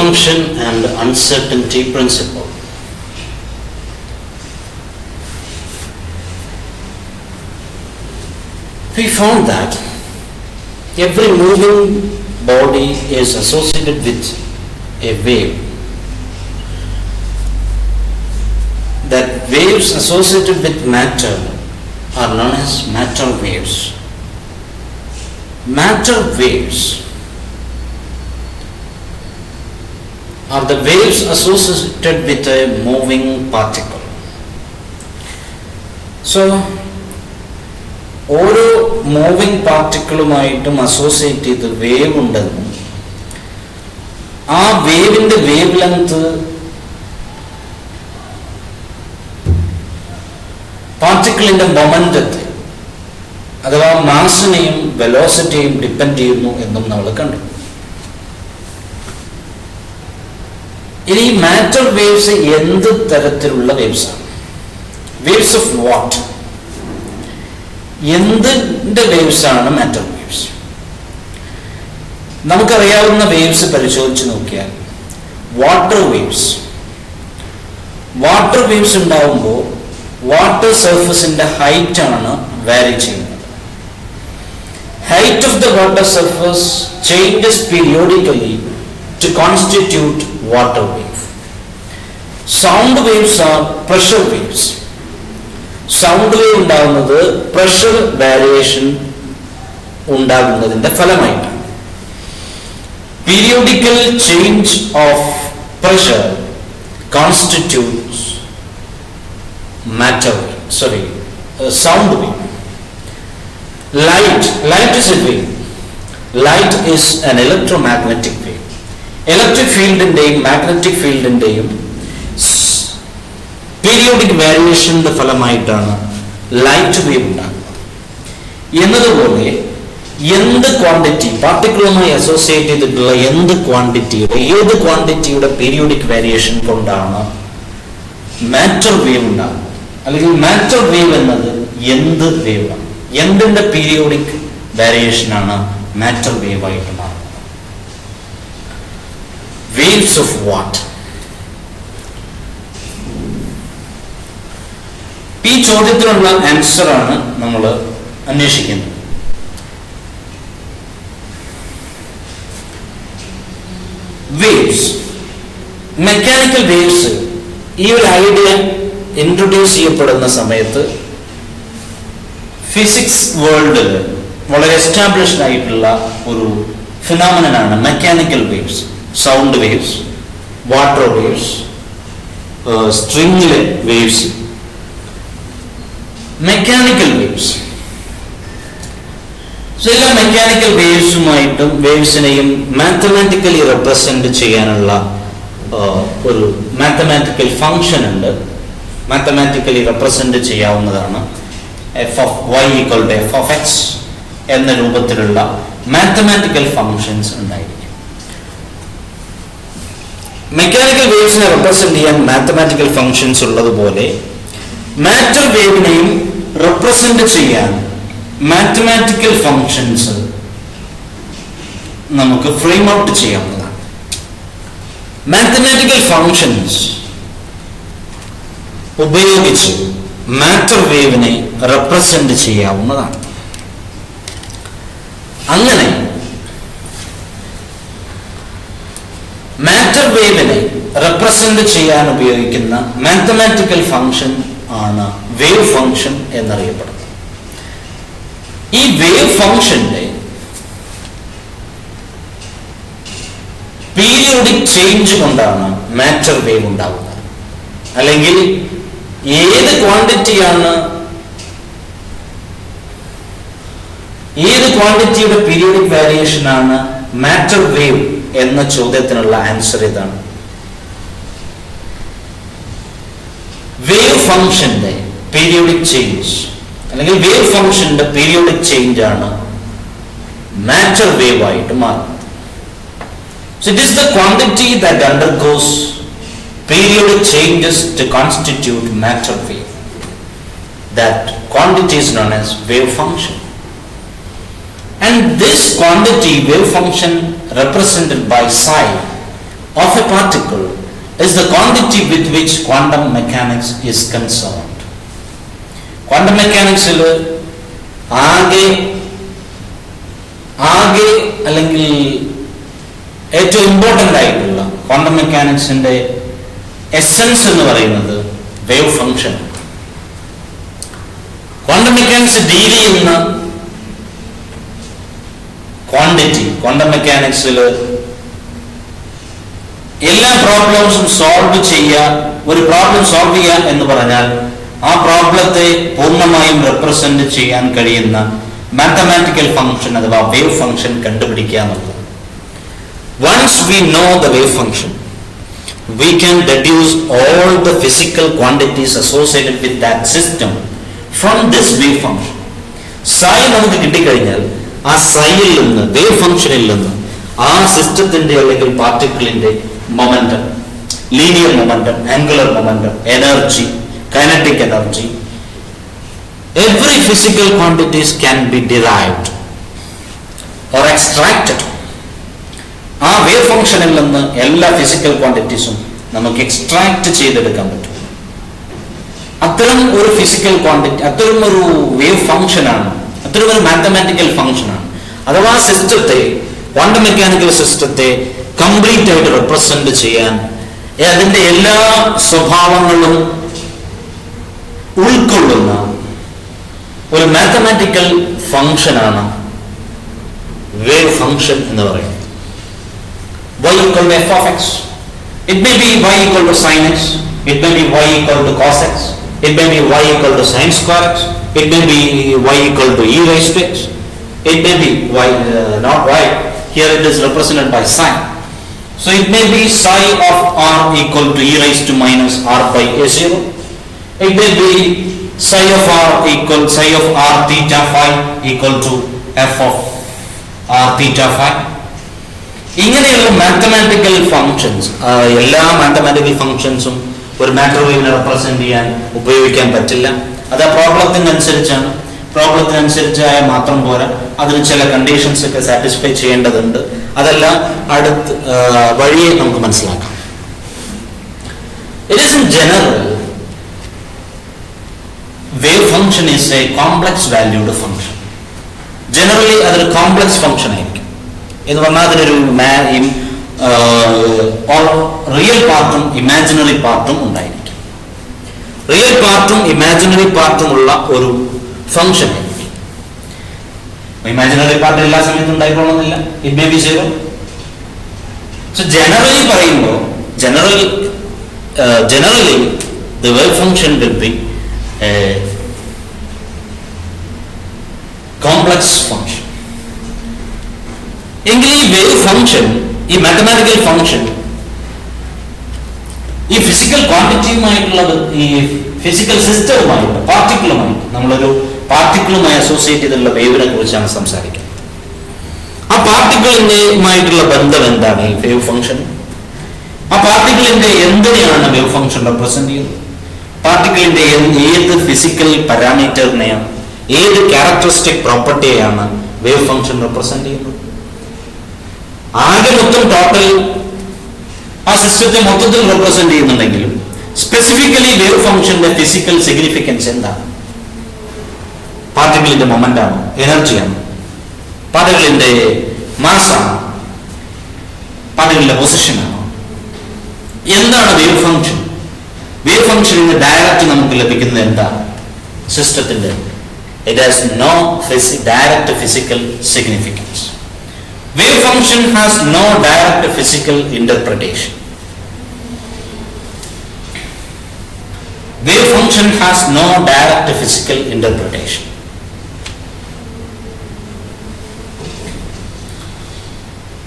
function and uncertainty principle. We found that every moving body is associated with a wave. That waves associated with matter are known as matter waves. Matter waves are the waves associated with a moving particle. So, ഓരോ moving പാർട്ടിക്കിളുമായിട്ടും associate ചെയ്ത് wave ഉണ്ടെന്നും ആ വേവിന്റെ wave length പാർട്ടിക്കിളിന്റെ മൊമെന്റത്തെ അഥവാ മാസിനെയും വെലോസിറ്റിയെയും depend ചെയ്യുന്നു എന്നും നമ്മൾ കണ്ടു. ഇനി മാറ്റർ വേവ്സ് എന്ത് തരത്തിലുള്ള വേവ്സ് ആണ്? Waves of what? എന്തിന്റെ വേവ്സ് ആണ് മാറ്റർ വേവ്സ്? നമുക്കറിയാവുന്ന വേവ്സ് പരിശോധിച്ച് നോക്കിയാൽ വാട്ടർ വേവ്സ്. വാട്ടർ വേവ്സ് ഉണ്ടാവുമ്പോൾ വാട്ടർ സർഫസിന്റെ ഹൈറ്റ് ആണ് വാരി ചെയ്യുന്നത്. Height of the water surface changes periodically to constitute water wave. Sound waves are pressure waves. Sound wave ഉണ്ടാകുന്നത് പ്രഷർ വേരിയേഷൻ ഉണ്ടാകുന്നതിന്റെ ഫലമായിട്ടാണ്. Periodical change of pressure constitutes sound wave. Light is a wave. Light is an electromagnetic wave. Electric ഫീൽഡിന്റെയും magnetic periodic പീരിയോഡിക് വേരിയേഷന്റെ ഫലമായിട്ടാണ് light wave ഉണ്ടാകുന്നത്. എന്നതുപോലെ എന്ത് quantity, പാർട്ടിക്കിളുമായി associate ചെയ്തിട്ടുള്ള ഏത് ക്വാണ്ടിറ്റിയുടെ പീരിയോഡിക് വേരിയേഷൻ കൊണ്ടാണ് മാറ്റർ വേവ് ഉണ്ടാകുന്നത്. അല്ലെങ്കിൽ മാറ്റർ വേവ് എന്നത് എന്ത് വേവാണ്? എന്തിന്റെ പീരിയോഡിക് വേരിയേഷനാണ് മാറ്റർ വേവ് ആയിട്ട് മാറുന്നത്? Waves of what? ഈ ചോദ്യത്തിനുള്ള ആൻസർ ആണ് നമ്മൾ അന്വേഷിക്കുന്നത്. വേവ്സ്, മെക്കാനിക്കൽ വേവ്സ്, ഈ ഒരു ഐഡിയ ഇൻട്രൊഡ്യൂസ് ചെയ്യപ്പെടുന്ന സമയത്ത് ഫിസിക്സ് വേൾഡിൽ വളരെ എസ്റ്റാബ്ലിഷ്ഡ് ആയിട്ടുള്ള ഒരു ഫിനോമിനനാണ് mechanical waves. Sound waves, water waves, സ്ട്രിംഗിലെ വേവ്സ്, മെക്കാനിക്കൽ വേവ്സ്. എല്ലാ മെക്കാനിക്കൽ വേവ്സുമായിട്ടും വേവ്സിനെയും മാത്തമാറ്റിക്കലി റെപ്രസെന്റ് ചെയ്യാനുള്ള ഒരു മാത്തമാറ്റിക്കൽ ഫംഗ്ഷൻ ഉണ്ട്. മാത്തമാറ്റിക്കലി റെപ്രസെന്റ് ചെയ്യാവുന്നതാണ്. F of Y equal to F of X എന്ന രൂപത്തിലുള്ള മാത്തമാറ്റിക്കൽ ഫംഗ്ഷൻസ് ഉണ്ടായിരിക്കും. മെക്കാനിക്കൽ വേവ്സിനെ റെപ്രസെന്റ് ചെയ്യാൻ മാത്തമാറ്റിക്കൽ ഫംഗ്ഷൻസ് ഉള്ളതുപോലെ മാറ്റർ വേവിനെയും റെപ്രസെന്റ് ചെയ്യാൻ മാത്തമാറ്റിക്കൽ ഫംഗ്ഷൻസ് നമുക്ക് ഫ്രെയിം ഔട്ട് ചെയ്യാവുന്നതാണ്. മാത്തമാറ്റിക്കൽ ഫംഗ്ഷൻസ് ഉപയോഗിച്ച് മാറ്റർ വേവിനെ റെപ്രസെന്റ് ചെയ്യാവുന്നതാണ്. അങ്ങനെ മാറ്റർ വേവിനെ റെപ്രസെന്റ് ചെയ്യാൻ ഉപയോഗിക്കുന്ന മാത്തമാറ്റിക്കൽ ഫംഗ്ഷൻ ആണ് വേവ് ഫംഗ്ഷൻ എന്നറിയപ്പെടുന്നത്. ഈ വേവ് ഫംഗ്ഷന്റെ പീരിയോഡിക് ചേഞ്ച് കൊണ്ടാണ് മാറ്റർ വേവ് ഉണ്ടാകുന്നത്. അല്ലെങ്കിൽ ഏത് ക്വാണ്ടിറ്റിയുടെ പീരിയോഡിക് വേരിയേഷൻ ആണ് മാറ്റർ വേവ് എന്ന ചോദ്യത്തിനുള്ള ആൻസർ ഇതാണ്. വേവ് ഫംഗ്ഷന്റെ പീരിയോഡിക് ചേഞ്ച് അല്ലെങ്കിൽ വേവ് ഫംഗ്ഷന്റെ പീരിയോഡിക് ചേഞ്ച് ആണ് മാറ്റർ വേവ് ആയിട്ട് മാറുന്നത്. So it is the quantity that undergoes periodic changes to constitute matter wave. That quantity is known as wave function. And this quantity, wave function represented by psi, of a particle is the quantity with which quantum mechanics is concerned. Quantum mechanics ആകെ അല്ലെങ്കിൽ ഏറ്റവും important ആയിട്ടുള്ള quantum മെക്കാനിക്സിന്റെ essence എന്ന് പറയുന്നത് wave function. Quantum mechanics deal ചെയ്യുന്ന quantity, quantum മെക്കാനിക്സിൽ എല്ലാ പ്രോബ്ലംസും സോൾവ് ചെയ്യുക, ഒരു പ്രോബ്ലം സോൾവ് ചെയ്യുക എന്ന് പറഞ്ഞാൽ ആ പ്രോബ്ലത്തെ പൂർണ്ണമായും റെപ്രസെന്റ് ചെയ്യാൻ കഴിയുന്ന മാത്തമാറ്റിക്കൽ ഫംഗ്ഷൻ അഥവാ വേവ് ഫംഗ്ഷൻ കണ്ടുപിടിക്കുക എന്നുള്ളത്. Once we know the wave function, we can deduce all the physical quantities associated with that system from this wave function. Psi നമുക്ക് കിട്ടിക്കഴിഞ്ഞാൽ ആ സൈയിൽ നിന്ന്, വേവ് ഫംഗ്ഷനിൽ നിന്ന് ആ സിസ്റ്റത്തിന്റെ അല്ലെങ്കിൽ പാർട്ടിക്കിളിന്റെ momentum, linear momentum, angular momentum, energy, kinetic energy, every physical quantities can be derived or extracted. ആ വേവ് ഫംഗ്ഷനിൽ നിന്ന് എല്ലാ ഫിസിക്കൽ ക്വാണ്ടിറ്റീസും നമുക്ക് എക്സ്ട്രാക്ട് ചെയ്തെടുക്കാൻ പറ്റും. അത്തരം ഒരു ഫിസിക്കൽ ക്വാണ്ടിറ്റി, അത്തരം ഒരു വേവ് ഫംഗ്ഷനാണ്, അത്തരം ഒരു മാത്തമാറ്റിക്കൽ ഫംഗ്ഷനാണ്. അഥവാ സിസ്റ്റത്തെ, ക്വാണ്ടം മെക്കാനിക്കൽ സിസ്റ്റത്തെ കംപ്ലീറ്റ് ആയിട്ട് റെപ്രസെന്റ് ചെയ്യാൻ, അതിന്റെ എല്ലാ സ്വഭാവങ്ങളും ഉൾക്കൊള്ളുന്ന ഒരു മാത്തമാറ്റിക്കൽ ഫംഗ്ഷനാണ് വേവ് ഫംഗ്ഷൻ എന്ന് പറയുന്നത്. y equal to f of x, it may be y equal to sin x, it may be y equal to cos x, it may be y equal to sin square x, it may be y equal to e raised to x, it may be y, not y, here it is represented by sin, so it may be psi of r equal to e raised to minus r by a0, it may be psi of r theta phi equal to f of r theta phi. ഇങ്ങനെയുള്ള mathematical functions, എല്ലാ mathematical ഫങ്ഷൻസും ഒരു matter വേവിനെ represent ചെയ്യാൻ ഉപയോഗിക്കാൻ പറ്റില്ല. അത് ആ പ്രോബ്ലത്തിനനുസരിച്ചാണ്. പ്രോബ്ലത്തിനനുസരിച്ചായ മാത്രം പോരാ, അതിന് ചില കണ്ടീഷൻസ് ഒക്കെ സാറ്റിസ്ഫൈ ചെയ്യേണ്ടതുണ്ട്. അതെല്ലാം അടുത്ത് വഴിയെ നമുക്ക് മനസ്സിലാക്കാം. It is in general wave function is A complex valued function. Generally അതൊരു കോംപ്ലക്സ് ഫംഗ്ഷൻ ആയിരിക്കും. എന്ന് പറഞ്ഞാൽ അതിനൊരു റിയൽ പാർട്ടും ഇമാജിനറി പാർട്ടും ഉണ്ടായിരിക്കും. റിയൽ പാർട്ടും ഇമാജിനറി പാർട്ടും ഉള്ള ഒരു ഫംഗ്ഷൻ ആയിരിക്കും. ഇമാജിനറി പാർട്ട് എല്ലാ സമയത്തും ഉണ്ടായിക്കൊള്ളുന്നില്ല. It may be zero. So generally പറയുമ്പോൾ generally the wave function will be complex function. എങ്കിൽ ഈ വേവ് ഫംഗ്ഷൻ, ഈ മാത്തമാറ്റിക്കൽ ഫംഗ്ഷൻ ഈ ഫിസിക്കൽ ക്വാണ്ടിറ്റിയുമായിട്ടുള്ളത്, ഈ ഫിസിക്കൽ സിസ്റ്റവുമായിട്ട്, പാർട്ടിക്കിളുമായിട്ട്, നമ്മളൊരു പാർട്ടിക്കിളുമായി അസോസിയേറ്റ് ചെയ്തിട്ടുള്ള വേവിനെ കുറിച്ചാണ് സംസാരിക്കുന്നത്. ആ പാർട്ടിക്കിളിന്റെയുമായിട്ടുള്ള ബന്ധം എന്താണ് ഈ വേവ് ഫംഗ്ഷൻ? ആ പാർട്ടിക്കിളിന്റെ എന്തിനെയാണ് വേവ് ഫംഗ്ഷൻ റെപ്രസെന്റ് ചെയ്യുന്നത്? പാർട്ടിക്കിളിന്റെ ഏത് ഫിസിക്കൽ പാരാമീറ്ററിനെയാണ്, ഏത് ക്യാരക്ടറിസ്റ്റിക് പ്രോപ്പർട്ടിയെയാണ് വേവ് ഫംഗ്ഷൻ റെപ്രസെന്റ് ചെയ്യുന്നത്? ആകെ മൊത്തം ടോട്ടൽ ആ സിസ്റ്റത്തെ മൊത്തത്തിൽ റെപ്രസെന്റ് ചെയ്യുന്നുണ്ടെങ്കിലും സ്പെസിഫിക്കലി വേവ് ഫംഗ്ഷന്റെ ഫിസിക്കൽ സിഗ്നിഫിക്കൻസ് എന്താണ്? പാർട്ടിക്കിളിന്റെ മൊമെന്റ് ആണോ, എനർജിയാണോ, പാർട്ടിക്കിളിന്റെ മാസാണോ, പാർട്ടിക്കിളിന്റെ പൊസിഷനാണോ? എന്താണ് വേവ് ഫംഗ്ഷൻ? വേവ് ഫംഗ്ഷനിൽ ഡയറക്റ്റ് നമുക്ക് ലഭിക്കുന്നത് എന്താണ്? സിസ്റ്റത്തിന്റെ it has no direct physical significance. Wave function has no direct physical interpretation. Wave function has no direct physical interpretation.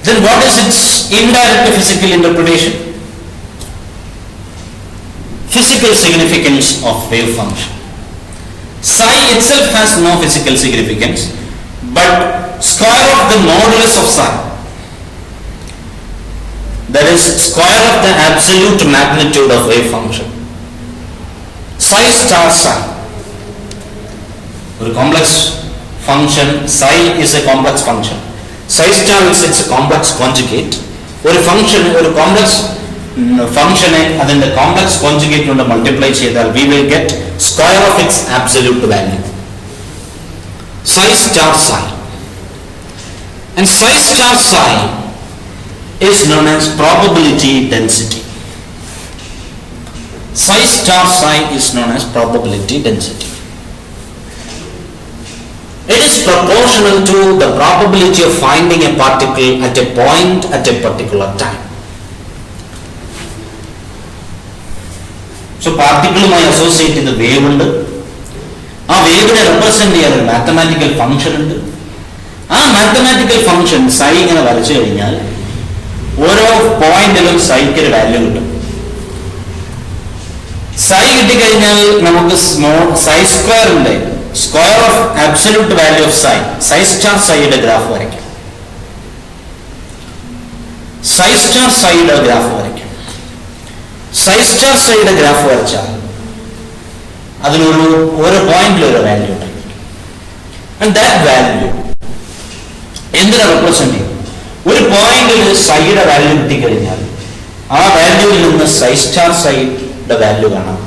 Then what is its indirect physical interpretation? Physical significance of wave function. Psi itself has no physical significance, but square of the modulus of psi, that is square of the absolute magnitude of wave function, psi star psi, a complex function. Psi is a complex function. Psi star is its complex conjugate. ഒരു function, ഒരു complex ഫംഗ്ഷനെ അതിന്റെ complex conjugate കൊണ്ട് multiply ചെയ്താൽ we will get square of its absolute value. Psi star psi. And psi star psi is known as probability density. Psi star psi is known as probability density. It is proportional to the probability of finding a particle at a point at a particular time. So പാർട്ടിക്കിളുമായി associate ചെയ്ത wave ഉണ്ട്. ആ വേവിനെ represent ചെയ്യാൻ ഒരു mathematical function ഉണ്ട്. ആ mathematical function സൈ ഇങ്ങനെ വരച്ചു കഴിഞ്ഞാൽ ഓരോ പോയിന്റിലും സൈക്ക് ഒരു വാല്യൂ കിട്ടും. സൈ കിട്ടിക്കഴിഞ്ഞാൽ നമുക്ക് സൈ സ്ക്വയറിന്റെ square of absolute value of psi star സൈയുടെ ഗ്രാഫ് വരയ്ക്കാം. സൈ സ്റ്റാർ സൈയുടെ ഗ്രാഫ് വരയ്ക്കാം. സൈ സ്റ്റാർ സൈയുടെ ഗ്രാഫ് വരച്ചാൽ അതിനൊരു ഓരോ പോയിന്റിൽ ഒരു വാല്യൂ ഉണ്ടായിരിക്കും. ആൻഡ് ദാറ്റ് വാല്യൂ എന്തിനാ റെപ്രസെന്റ് ചെയ്യും? ഒരു പോയിന്റിൽ സൈയുടെ വാല്യൂ കിട്ടിക്കഴിഞ്ഞാൽ ആ വാല്യൂവിൽ നിന്ന് സൈ സ്റ്റാർ സൈയുടെ വാല്യൂ കാണാം.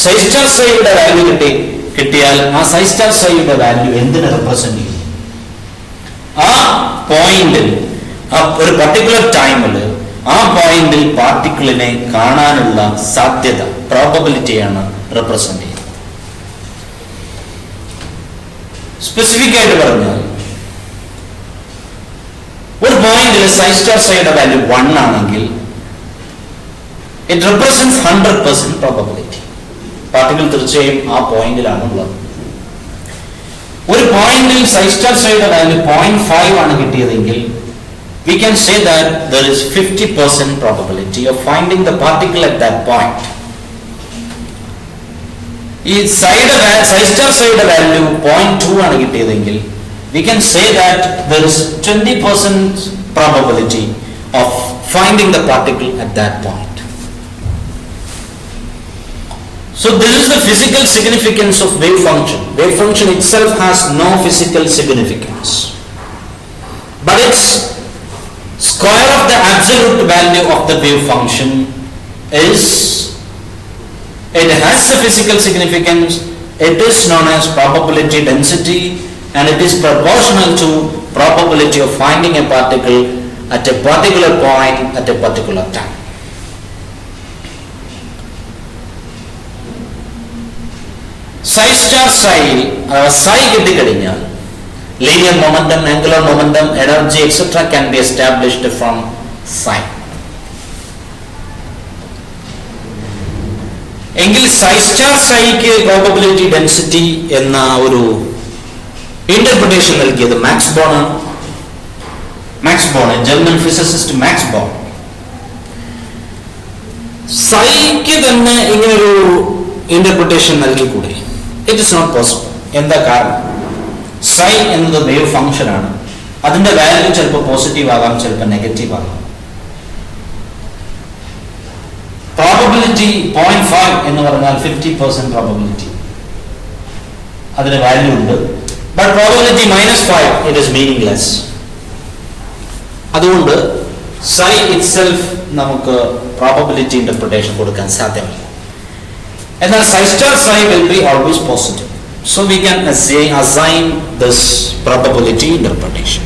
സൈ സ്റ്റാർ സൈയുടെ വാല്യൂ കിട്ടിയാൽ ആ സൈ സ്റ്റാർ സൈയുടെ വാല്യൂ എന്തിനെ റെപ്രസെന്റ് ചെയ്യും? ആ പോയിന്റിൽ ഒരു പർട്ടിക്കുലർ ടൈമിൽ ആ പോയിന്റിൽ പാർട്ടിക്കിളിനെ കാണാനുള്ള സാധ്യത, പ്രോബബിലിറ്റിയാണ് റെപ്രസെന്റ് ചെയ്യുന്നത്. സ്പെസിഫിക് ആയിട്ട് പറഞ്ഞാൽ ഒരു പോയിന്റിൽ സൈ സ്റ്റാർ സൈയുടെ വാല്യൂ 1 ആണെങ്കിൽ ഇറ്റ് റെപ്രസെന്റ്സ് 100% പ്രോബബിലിറ്റി. പാർട്ടിക്കിൾ തീർച്ചയായും ആ പോയിന്റിലാണ് ഉള്ളത്. ഒരു പോയിന്റിൽ സൈ സ്റ്റാർ സൈയുടെ വാല്യൂ 0.5 ആണ് കിട്ടിയതെങ്കിൽ we can say that there is 50% probability of finding the particle at that point. ഈ സൈ സ്റ്റാർ സൈയുടെ വാല്യൂ 0.2 ആണ് കിട്ടിയതെങ്കിൽ we can say that there is 20% probability of finding the particle at that point. So this is the physical significance of wave function. Wave function itself has no physical significance, but its square of the absolute value of the wave function it has a physical significance. It is known as probability density, and it is proportional to probability of finding a particle at a particular point at a particular time. Psi star psi കിട്ടിക്കഴിഞ്ഞാൽ linear momentum, angular momentum, energy, etc. can be established from psi. എങ്കിൽ psi star psiക്ക് probability density എന്ന ഒരു interpretation നൽകിയത് Max Born ആണ്. Max Born, German physicist Max Born. സൈക്ക് തന്നെ ഇങ്ങനൊരു interpretation നൽകിക്കൂടെ? It is not possible. എന്താ കാരണം? സൈ എന്നത് വേവ് ഫംഗ്ഷൻ ആണ്. അതിന്റെ വാല്യൂ ചിലപ്പോൾ പോസിറ്റീവ് ആകാം, ചിലപ്പോൾ നെഗറ്റീവ് ആകാം. പ്രോബബിലിറ്റി 0.5 എന്ന് പറഞ്ഞാൽ 50% പ്രോബബിലിറ്റി അതിന് വാല്യൂ ഉണ്ട്. But probability -5 it is meaningless. അതുകൊണ്ട് സൈ ഇറ്റ്സെൽഫ് നമുക്ക് പ്രോബബിലിറ്റി ഇന്റർപ്രിട്ടേഷൻ കൊടുക്കാൻ സാധ്യമല്ല. എന്നാൽ psi star psi will be always positive. So we can assign this probability interpretation.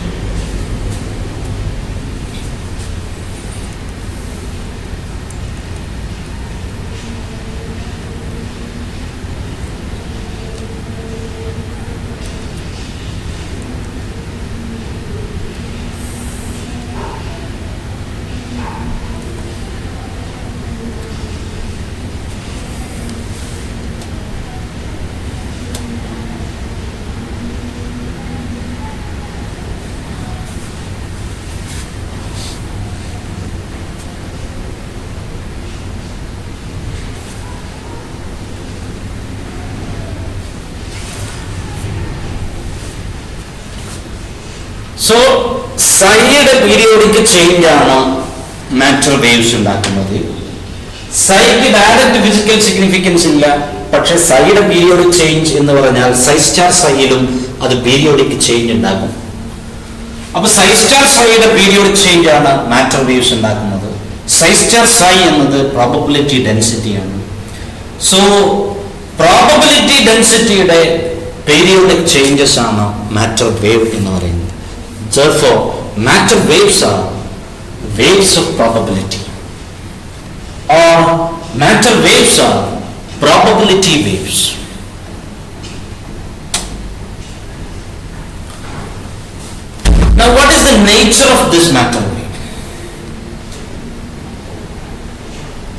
So സൈയുടെ പീരിയോഡിക് ചേഞ്ച് ആണ് മാറ്റർ വേവ്സ് ഉണ്ടാക്കുന്നത്. സൈക്ക് ഡയറക്റ്റ് ഫിസിക്കൽ സിഗ്നിഫിക്കൻസ് ഇല്ല, പക്ഷെ സൈയുടെ പീരിയോഡിക് ചേഞ്ച് എന്ന് പറഞ്ഞാൽ സൈ സ്റ്റാർ സൈയിലും അത് പീരിയോഡിക് ചേഞ്ച് ഉണ്ടാകും. അപ്പോൾ psi star psi യുടെ പീരിയോഡിക് ചേഞ്ച് ആണ് മാറ്റർ വേവ്സ് ഉണ്ടാക്കുന്നത്. psi star psi എന്നത് പ്രോബബിലിറ്റി ഡെൻസിറ്റിയാണ്. സോ പ്രോബബിലിറ്റി ഡെൻസിറ്റിയുടെ പീരിയോഡിക് ചേഞ്ചസ് ആണ് മാറ്റർ വേവ് എന്ന് പറയുന്നത്. Therefore, matter waves are waves of probability, or matter waves are probability waves. Now, what is the nature of this matter wave?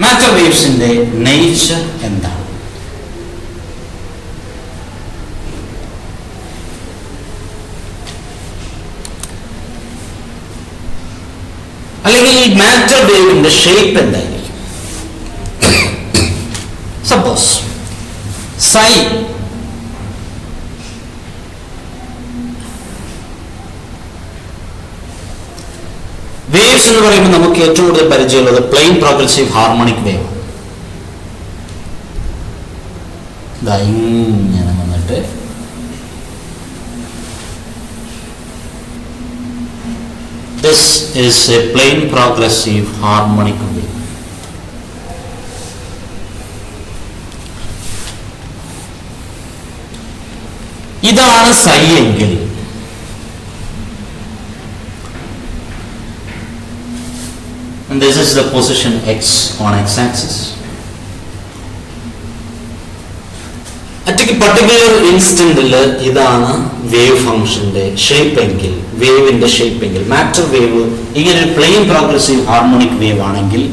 Matter waves in the nature എന്താണ്? അല്ലെങ്കിൽ ഈ matter വേവിന്റെ shape എന്തായിരിക്കും? Suppose psi waves എന്ന് പറയുമ്പോൾ നമുക്ക് ഏറ്റവും കൂടുതൽ പരിചയമുള്ളത് പ്ലെയിൻ പ്രോഗ്രസീവ് ഹാർമോണിക് വേവ്. ഇങ്ങനെ വന്നിട്ട് this is a plane progressive harmonic wave. ഇതാണ് psi എങ്കിൽ and this is the position x on x-axis. At a particular instantൽ ഇതാണ് വേവ് ഫംഗ്ഷന്റെ ഷേപ്പ് എങ്കിൽ, വേവിന്റെ ഷേപ്പ് എങ്കിൽ, മാറ്റർ വേവ് ഇങ്ങനെ ഒരു പ്ലെയിൻ പ്രോഗ്രസീവ് ഹാർമോണിക് വേവ് ആണെങ്കിൽ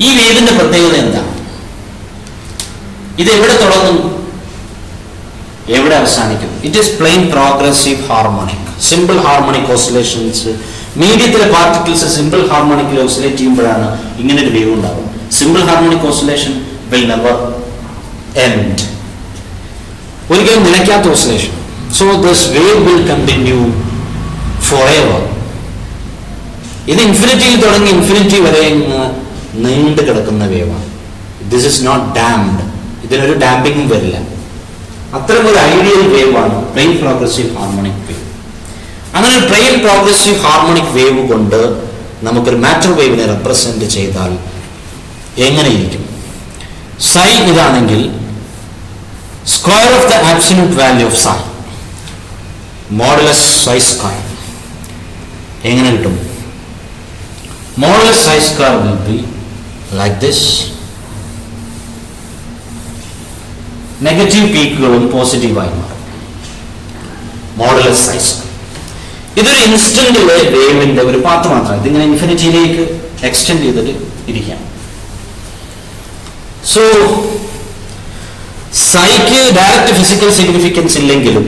ഈ വേവിന്റെ പ്രത്യേകത എന്താണ്? ഇത് എവിടെ തുടങ്ങുന്നു, എവിടെ അവസാനിക്കുന്നു? It is plain progressive harmonic, simple harmonic oscillations. മീഡിയത്തിലെ പാർട്ടിക്കിൾസ് സിമ്പിൾ ഹാർമോണിക്കിൽ ഓസിലേറ്റ് ചെയ്യുമ്പോഴാണ് ഇങ്ങനെ ഒരു വേവ് ഉണ്ടാവുക. Simple harmonic oscillation will never end. ഒരിക്കലും നിലയ്ക്കാത്ത oscillation. So this wave will continue forever. ഇത് ഇൻഫിനിറ്റിയിൽ തുടങ്ങി ഇൻഫിനിറ്റി വരെ നീണ്ടു കിടക്കുന്ന വേവാണ്. This is not damped. ഇതിനൊരു ഡാമ്പിംഗ് വരില്ല. അത്തരം ഒരു ഐഡിയൽ വേവ് ആണ് പ്ലെയിൻ പ്രോഗ്രസീവ് ഹാർമോണിക് വേവ്. അങ്ങനെ ഒരു പ്ലെയിൻ പ്രോഗ്രസീവ് ഹാർമോണിക് വേവ് കൊണ്ട് നമുക്കൊരു മാറ്റർ വേവിനെ റെപ്രസെന്റ് ചെയ്താൽ എങ്ങനെയിരിക്കും? psi ഇതാണെങ്കിൽ square of the absolute value of psi modulus psi square എങ്ങനെ കിട്ടും? Modulus psi square will be like this. Negative പീക്കുകളും പോസിറ്റീവായി മാറും. മോഡുലസ് psi സ്ക്വയർ ഇതൊരു ഇൻസ്റ്റന്റിലെ വേവിന്റെ ഒരു പാർട്ട് മാത്രമാണ്. ഇതിങ്ങനെ ഇൻഫിനിറ്റിയിലേക്ക് എക്സ്റ്റെൻഡ് ചെയ്തിട്ട് ഇരിക്കാം. സോ psiക്ക് ഡയറക്റ്റ് ഫിസിക്കൽ സിഗ്നിഫിക്കൻസ് ഇല്ലെങ്കിലും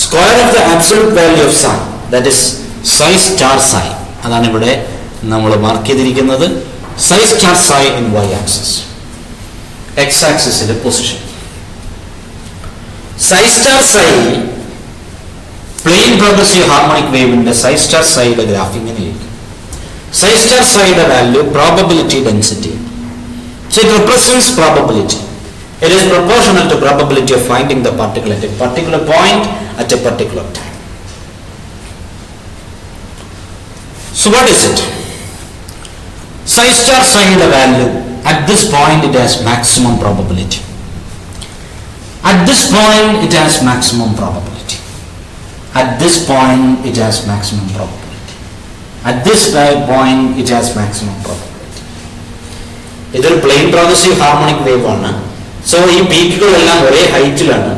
square of the absolute value of psi, that is psi star psi, അതാണ് ഇവിടെ നമ്മൾ മാർക്ക് ചെയ്തിരിക്കുന്നത്. psi star psi in y axis, x ആക്സിസിലെ position. psi star psi plain progressive harmonic വേവിന്റെ psi star psiയുടെ graph ഇങ്ങനെയായിരിക്കും. psi star psiയുടെ value probability density. So it represents probability. It is proportional to probability of finding the particle at a particular point at a particular time. So what is it? Psi star psi the value at this point it has maximum probability. At this point it has maximum probability. At this point it has maximum probability. At this point it has maximum probability. ഇതൊരു plain progressive harmonic wave ആണ്. So ഈ പീക്കുകളെല്ലാം ഒരേ ഹൈറ്റിലാണ്.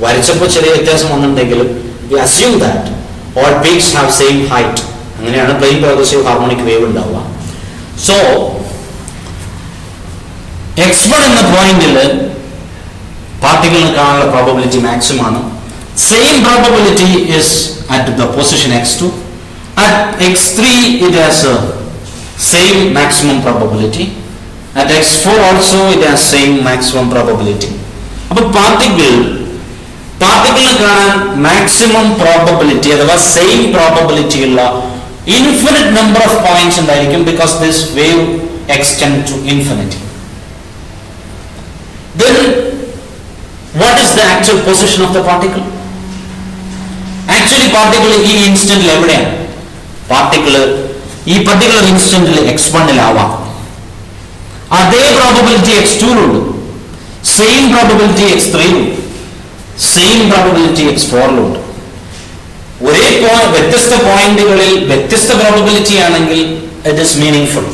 വരച്ചപ്പോൾ ചെറിയ വ്യത്യാസം വന്നിട്ടുണ്ടെങ്കിലും we assume that all peaks have same height. അങ്ങനെയാണ് plain progressive harmonic wave ഉണ്ടാവുക. So x1 എന്ന പോയിന്റിൽ പാർട്ടിക്കിളിന് കാണാനുള്ള പ്രോബബിലിറ്റി മാക്സിമം ആണ്. Same probability is at the position x2. At x3 it has a same maximum probability. At x4 also it has same maximum probability. അപ്പോൾ പാർട്ടിക്കിളിന് കാണാൻ maximum probability അഥവാ same probability ഉള്ള infinite number of points ഉണ്ടായിരിക്കും. Because this wave extend to infinity. Then what is the actual position of the particle? Actually particle ഈ ഇൻസ്റ്റന്റിൽ എവിടെയാണ്? Particle ഈ particular ഇൻസ്റ്റന്റിൽ x1-ലാവാം. അതേ പ്രോബബിലിറ്റി x2-ലുണ്ട്, സെയിം പ്രോബബിലിറ്റി x3-ലുണ്ട്, സെയിം പ്രോബബിലിറ്റി x4-ലുണ്ട്. ഒരേ വ്യത്യസ്ത പോയിന്റുകളിൽ വ്യത്യസ്ത പ്രോബബിലിറ്റി ആണെങ്കിൽ ഇറ്റ് ഈസ് മീനിങ്ഫുൾ.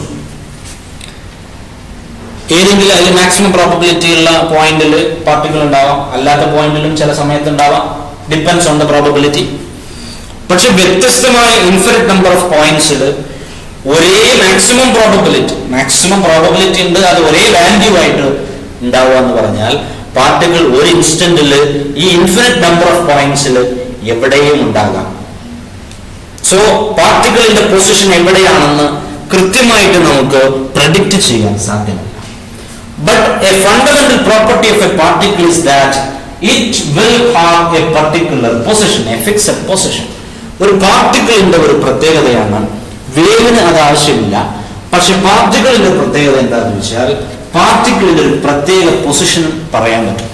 ഏതെങ്കിലും അതിൽ മാക്സിമം പ്രോബബിലിറ്റി ഉള്ള പോയിന്റിൽ പാർട്ടിക്കിൾ ഉണ്ടാവാം, അല്ലാത്ത പോയിന്റിലും ചില സമയത്ത് ഉണ്ടാവാം, ഡിപ്പെൻഡ്സ് ഓൺ ദ പ്രോബബിലിറ്റി. പക്ഷെ വ്യത്യസ്തമായ ഇൻഫിനിറ്റ് നമ്പർ ഓഫ് പോയിന്റ്സിൽ ഒരേ മാക്സിമം പ്രോബബിലിറ്റി ഉണ്ട്, അത് ഒരേ വാല്യൂ ആയിട്ട് ഉണ്ടാവുക എന്ന് പറഞ്ഞാൽ പാർട്ടിക്കിൾ ഒരു ഇൻസ്റ്റന്റിൽ ഈ ഇൻഫിനിറ്റ് നമ്പർ ഓഫ് പോയിന്റ്സിൽ എവിടെയും ഉണ്ടാകാം. സോ പാർട്ടിക്കിളിന്റെ പൊസിഷൻ എവിടെയാണെന്ന് കൃത്യമായിട്ട് നമുക്ക് പ്രഡിക്റ്റ് ചെയ്യാൻ സാധ്യമല്ല. But a fundamental property of a particle is that it will have a particular position, a fixed position. ഒരു പാർട്ടിക്കിളിന്റെ ഒരു പ്രത്യേകതയാണ്, വേവിന് അത് ആവശ്യമില്ല, പക്ഷെ പാർട്ടിക്കിളിന്റെ പ്രത്യേകത എന്താണെന്ന് വെച്ചാൽ പാർട്ടിക്കിളിന്റെ ഒരു പ്രത്യേക പൊസിഷൻ പറയാൻ പറ്റും.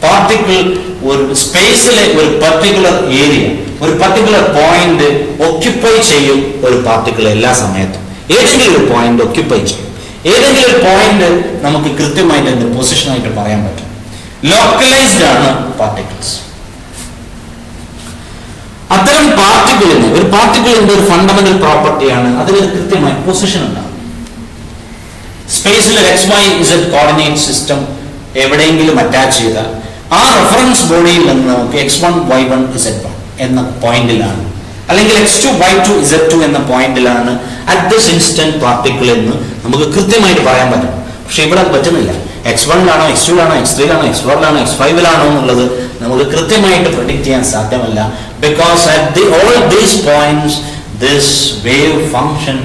പാർട്ടിക്കിൾ ഒരു സ്പേസിലെ ഒരു പർട്ടിക്കുലർ ഏരിയ, ഒരു പർട്ടിക്കുലർ പോയിന്റ് ഒക്യുപ്പൈ ചെയ്യും. ഒരു പാർട്ടിക്കിൾ എല്ലാ സമയത്തും ഏതെങ്കിലും ഒരു പോയിന്റ് ഒക്യുപ്പൈ ചെയ്യും. ഏതെങ്കിലും ഒരു പോയിന്റ് നമുക്ക് കൃത്യമായിട്ട് അതിന്റെ പൊസിഷനായിട്ട് പറയാൻ പറ്റും. ലോക്കലൈസ്ഡ് ആണ് പാർട്ടിക്കിൾസ്. അത്തരം പാർട്ടിക്കിളിന് ഒരു പാർട്ടിക്കിളിന്റെ ഒരു ഫണ്ടമെന്റൽ പ്രോപ്പർട്ടിയാണ് അതിന് കൃത്യമായ പൊസിഷൻ ഉണ്ടാകും. സ്പേസിൽ XYZ കോർഡിനേറ്റ് സിസ്റ്റം എവിടെയെങ്കിലും അറ്റാച്ച് ചെയ്താൽ ആ റെഫറൻസ് ബോഡിയിൽ നിന്ന് നമുക്ക് x1y1z1 എന്ന പോയിന്റിലാണ്, അല്ലെങ്കിൽ x2y2z2 എന്ന പോയിന്റിലാണ് അറ്റ് ദിസ് ഇൻസ്റ്റന്റ് പാർട്ടിക്കിൾ എന്ന് നമുക്ക് കൃത്യമായിട്ട് പറയാൻ പറ്റും. പക്ഷെ ഇവിടെ അത് പറ്റുന്നില്ല. x1-ലാണോ x2-ലാണോ x3-ലാണോ x4-ലാണോ x5-ലാണോ എന്നുള്ളത് നമുക്ക് കൃത്യമായിട്ട് പ്രഡിക്റ്റ് ചെയ്യാൻ സാധ്യമല്ല. Because at all these points this wave function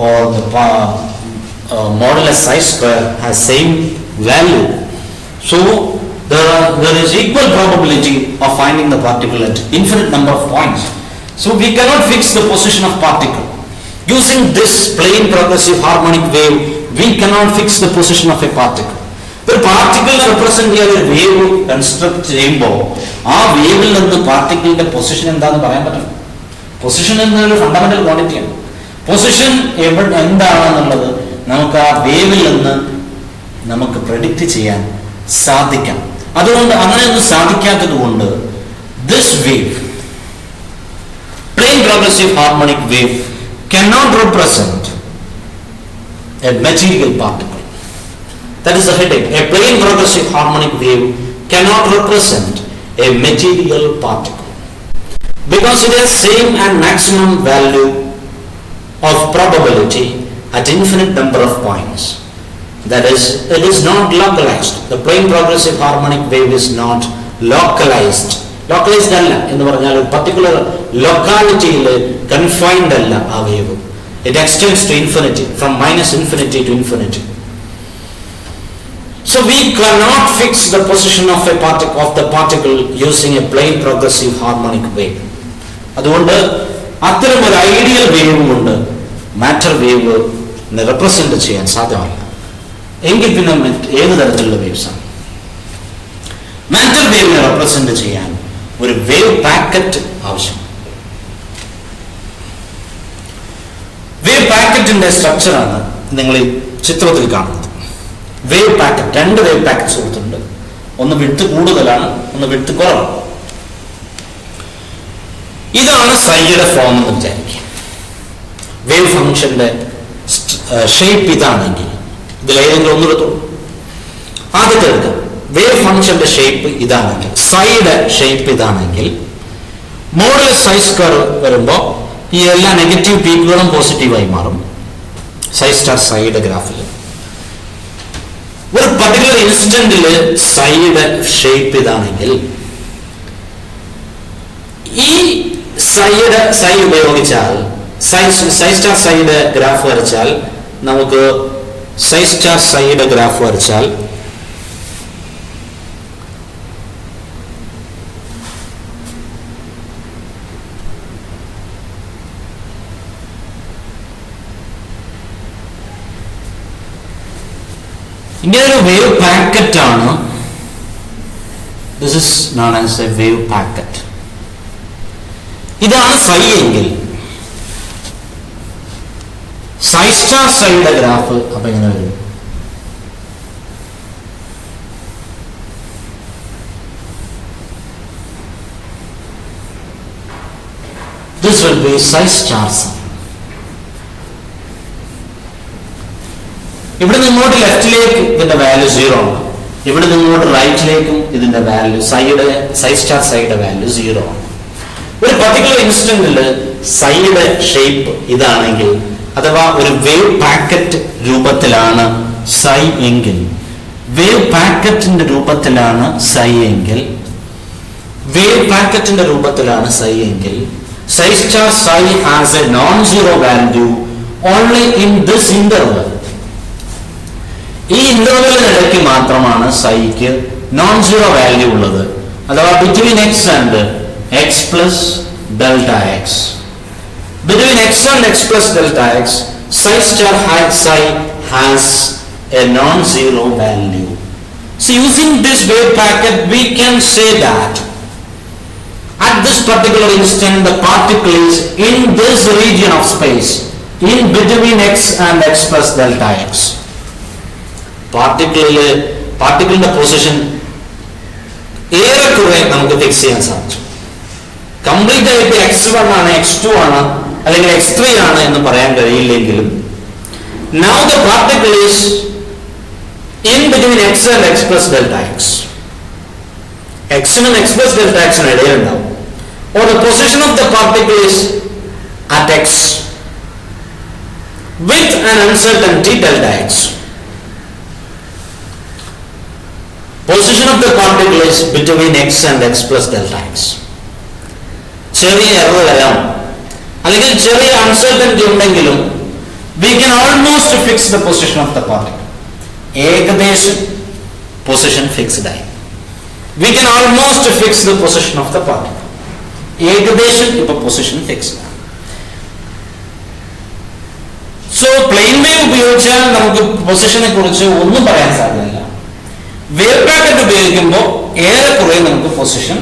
or the modulus psi square has same value. So there is equal probability of finding the particle at infinite number of points. So we cannot fix the position of particle. Using this plane progressive harmonic wave, we cannot fix the position of a particle. ഒരു particle represent ചെയ്യാൻ ഒരു wave construct ചെയ്യുമ്പോൾ ആ വേവിൽ നിന്ന് പാർട്ടിക്കിളിന്റെ position എന്താണെന്ന് പറയാൻ പറ്റണം. Position എന്നൊരു ഫണ്ടമെന്റൽ ക്വാണ്ടിറ്റിയാണ്. പൊസിഷൻ എന്താണെന്നുള്ളത് നമുക്ക് ആ വേവിൽ നിന്ന് നമുക്ക് പ്രഡിക്റ്റ് ചെയ്യാൻ സാധിക്കാം. അതുകൊണ്ട് അങ്ങനെയൊന്നും സാധിക്കാത്തത് കൊണ്ട് this wave, plane progressive harmonic wave, cannot represent a material particle. That is the headache. A plane progressive harmonic wave cannot represent a material particle because it has same and maximum value of probability at infinite number of points. That is, it is not localized. The plane progressive harmonic wave is not localized. Localized അല്ല എന്ന് പറഞ്ഞാൽ ഒരു particular ലൊക്കാലിറ്റിയിൽ confined അല്ല ആ wave. It extends to infinity, from -infinity to infinity. So we cannot fix the position of the particle using a plane progressive harmonic wave. അതുകൊണ്ട് അത്തരം ഒരു ideal wave കൊണ്ട് മാറ്റർ വേവ് റെപ്രസെന്റ് ചെയ്യാൻ സാധ്യമല്ല. എങ്കിൽ പിന്നെ ഏത് തരത്തിലുള്ള വേവ്സ് ആണ്? മാറ്റർ വേവിനെ റെപ്രസെന്റ് ചെയ്യാൻ ഒരു വേവ് പാക്കറ്റ് ആവശ്യം. വേവ് പാക്കറ്റിന്റെ സ്ട്രക്ചറാണ് നിങ്ങൾ ഈ ചിത്രത്തിൽ കാണുന്നത്. വേവ് പാക്കറ്റ്, രണ്ട് വേവ് പാക്കറ്റ്സ് കൊടുത്തിട്ടുണ്ട്. ഒന്ന് വിഡ്ത് കൂടുതലാണ്, ഒന്ന് വിഡ്ത് കുറവാണ്. ഇതാണ് സൈയുടെ ഫോം എന്ന് വിചാരിക്കുക. വേവ് ഫംഗ്ഷന്റെ ഷേപ്പ് ഇതാണെങ്കിൽ ഇതിലേതെങ്കിലും ഒന്നെടുത്തോളൂ. ആദ്യത്തെ എടുക്കാം. വേവ് ഫംഗ്ഷന്റെ ഷേപ്പ് ഇതാണെങ്കിൽ, സൈഡ് ഷേപ്പ് ഇതാണെങ്കിൽ, മോഡുലസ് സൈ സ്ക്വയർ വരുമ്പോൾ ഈ എല്ലാ നെഗറ്റീവ് പീക്കുകളും പോസിറ്റീവായി മാറും. സൈ സ്റ്റാർ സൈഡ് ഗ്രാഫിൽ ഒരു പർട്ടിക്കുലർ ഇൻസ്റ്റന്റില് സൈഡ് ഷേപ്പ് ഇതാണെങ്കിൽ ഈ സൈ ഉപയോഗിച്ചാൽ സൈ സ്റ്റാർ സൈഡ് ഗ്രാഫ് വരച്ചാൽ നമുക്ക് സൈ സ്റ്റാർ സൈഡ് ഗ്രാഫ് വരച്ചാൽ ഇങ്ങനൊരു വേവ് പാക്കറ്റ് ആണ് This is known as a wave packet. ഇതാണ് psi എങ്കിൽ psi star psiയുടെ ഗ്രാഫ് അപ്പൊ എങ്ങനെ വരും? This will be psi star psi. ഇവിടെ നിങ്ങോട്ട് ലെഫ്റ്റിലേക്ക് ഇതിന്റെ വാല്യൂ 0 ആണ്. ഇവിടെ നിങ്ങോട്ട് റൈറ്റിലേക്കും ഇതിന്റെ വാല്യൂ psi star psiയുടെ വാല്യൂ 0 ആണ്. ഒരു പർട്ടിക്കുലർ ഇൻസ്റ്റന്റിൽ psiയുടെ ഷേപ്പ് ഇതാണെങ്കിൽ അഥവാ ഒരു വേവ് പാക്കറ്റ് രൂപത്തിലാണ് psi എങ്കിൽ, വേവ് പാക്കറ്റിന്റെ രൂപത്തിലാണ് psi എങ്കിൽ, വേവ് പാക്കറ്റിന്റെ രൂപത്തിലാണ് psi എങ്കിൽ, psi star psi has a non-zero value only in this interval. ഈ ഇന്റർവെലിനിടയ്ക്ക് മാത്രമാണ് psiക്ക് നോൺ സീറോ വാല്യൂ ഉള്ളത്. അഥവാ between x and x plus delta x. Between x and x plus delta x, psi star psi has a non-zero value. So using this wave packet, we can say that at this particular instant, the particle is in this region of space, in between x and x plus delta x. പാർട്ടിക്കിളിന്റെ position ഏറെക്കുറെ നമുക്ക് fix ചെയ്യാൻ സാധിച്ചു. Complete ആയിട്ട് x1 ആണ്, x2 ആണ്, അല്ലെങ്കിൽ x3 ആണ് എന്ന് പറയാൻ കഴിയില്ലെങ്കിലും now the particle is in between x and x plus delta x. x-നും x plus delta x-നും ഇടയിലുണ്ടാവും. or the position of the particle is at x with an uncertainty delta x. Position of the particle is between x and x plus delta x. ചെറിയ error വരാം, അല്ലെങ്കിൽ ചെറിയ uncertainty ഉണ്ടെങ്കിലും we can almost fix the position of the particle. ഏകദേശം position fixed ആയി. we can almost fix the position of the particle. ഏകദേശം ഇപ്പൊ position fixed ആണ്. സോ പ്ലെയിൻ വേവ് ഉപയോഗിച്ചാൽ നമുക്ക് പൊസിഷനെ കുറിച്ച് ഒന്നും പറയാൻ സാധ്യമല്ല. വേവ് പാക്കറ്റ് ഉപയോഗിക്കുമ്പോൾ ഏറെക്കുറെ നമുക്ക് പൊസിഷൻ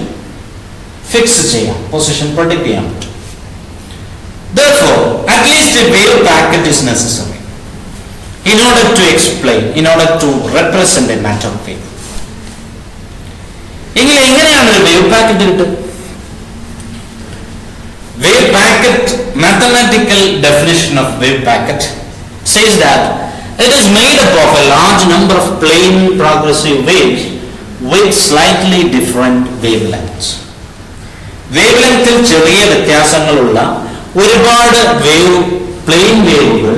ഫിക്സ് ചെയ്യാം, പൊസിഷൻ പ്രൊഡിക്ട് ചെയ്യാൻ പറ്റും. Therefore, at least a wave packet is necessary in order to explain, in order to represent a matter of wave. എങ്ങനെയാണ് ഒരു വേവ് പാക്കറ്റ് കിട്ടുക? Wave packet, mathematical definition of wave packet says that it is made up of a large number of plane progressive waves with slightly different wavelengths. Wavelength ചെറിയ വ്യത്യാസങ്ങളുള്ള ഒരുപാട് plain വേവുകൾ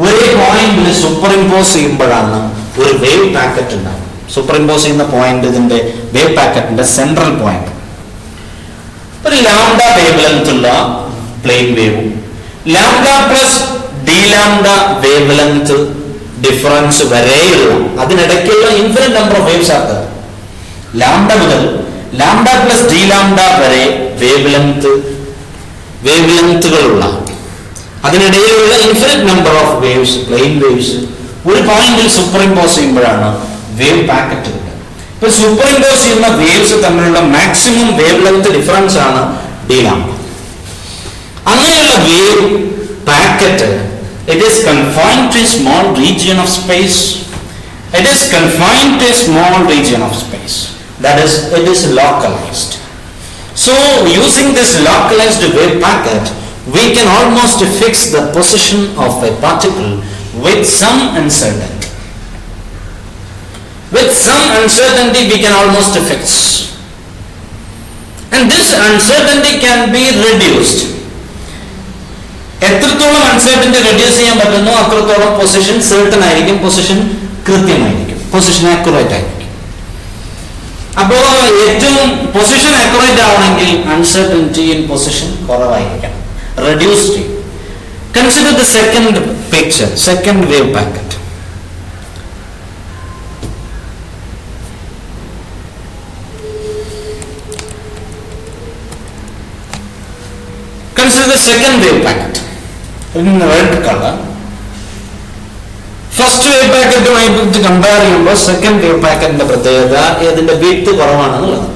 ഒരേ പോയിന്റിൽ superimpose ചെയ്യുമ്പോഴാണ് ഒരു wave packet ഉണ്ടാകും. Superimpose ചെയ്യുന്ന point ഇതിന്റെ wave പാക്കറ്റിന്റെ സെൻട്രൽ പോയിന്റ്. ഒരു ലാംഡ വേവ് ലെങ്ത് ഉള്ള പ്ലെയിൻ വേവും lambda plus d lambda wavelength difference വരെയുള്ള അതിനിടയ്ക്കുള്ള ഇൻഫിനിറ്റ് നമ്പർ ഓഫ് വേവ്സ് ആണ്. ലാംഡ മുതൽ ലാംഡ പ്ലസ് ഡി ലാംഡ വരെ വേവ് ലെങ്തുകളുള്ള അതിനിടയിലുള്ള infinite number of waves, plain waves ഒരു പോയിന്റിൽ സൂപ്പർ ഇമ്പോസ് ചെയ്യുമ്പോഴാണ് വേവ് പാക്കറ്റ് കിട്ടുക. ഇപ്പൊ സൂപ്പർ ഇമ്പോസ് ചെയ്യുന്ന വേവ്സ് തമ്മിലുള്ള മാക്സിമം വേവ് ലെങ്ത് ഡിഫറൻസ് ആണ് ഡി ലാംഡ. അങ്ങനെയുള്ള wave packet it is confined to a small region of space. It is confined to a small region of space. That is, it is localized. So, using this localized wave packet, we can almost fix the position of a particle with some uncertainty. With some uncertainty, we can almost fix. And this uncertainty can be reduced. എത്രത്തോളം uncertainty reduce ചെയ്യാൻ പറ്റുന്നോ അത്രത്തോളം position certain ആയിരിക്കും, position കൃത്യമായിരിക്കും, position accurate ആയിരിക്കും. അപ്പോ ഏറ്റവും position accurate ആവണമെങ്കിൽ uncertainty in position കുറവായിരിക്കണം, reduce ചെയ്യും. Consider the second picture, second wave packet. Consider the second wave packet in red color. First wave packet compare ചെയ്യുമ്പോൾ സെക്കൻഡ് വേവ് പാക്കറ്റിന്റെ പ്രത്യേകത ഇതിന്റെ വിഡ്ത് കുറവാണെന്നുള്ളത്.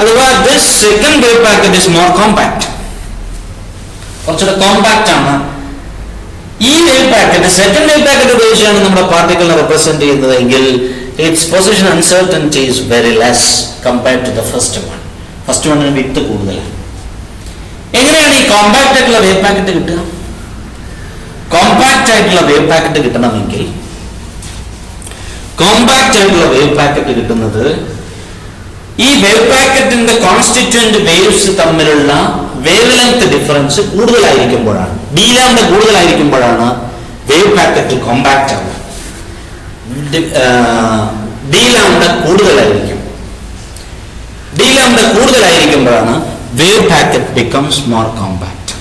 അഥവാ this second wave packet is more compact. കുറച്ചുകൂടെ compact ആണ്. ഈ wave packet second wave packet ഉപയോഗിച്ചാണ് നമ്മുടെ പാർട്ടിക്കിളിനെ റെപ്രസെന്റ് ചെയ്യുന്നതെങ്കിൽ it's position uncertainty is very less compared to the first one. First വണ്ണിന് വിട്ട് കൂടുതലാണ്. എങ്ങനെയാണ് ഈ കോമ്പാക്റ്റ് ആയിട്ടുള്ള വേവ് പാക്കറ്റ് കിട്ടുക? കോമ്പാക്റ്റ് ആയിട്ടുള്ള വേവ് പാക്കറ്റ് കിട്ടണമെങ്കിൽ കോമ്പാക്റ്റ് ആയിട്ടുള്ള വേവ് പാക്കറ്റ് കിട്ടുന്നത് ഈ വേവ് പാക്കറ്റിന്റെ കോൺസ്റ്റിറ്റ്യൂന്റ് വേവ്സ് തമ്മിലുള്ള വേവ് ലെങ്ത് ഡിഫറൻസ് കൂടുതലായിരിക്കുമ്പോഴാണ്, ഡി ലാംഡ കൂടുതലായിരിക്കുമ്പോഴാണ് വേവ് പാക്കറ്റ് കോമ്പാക്റ്റ് ആവുക. ഡി ലാംഡ കൂടുതലായിരിക്കുമ്പോഴാണ് wave packet becomes more compact.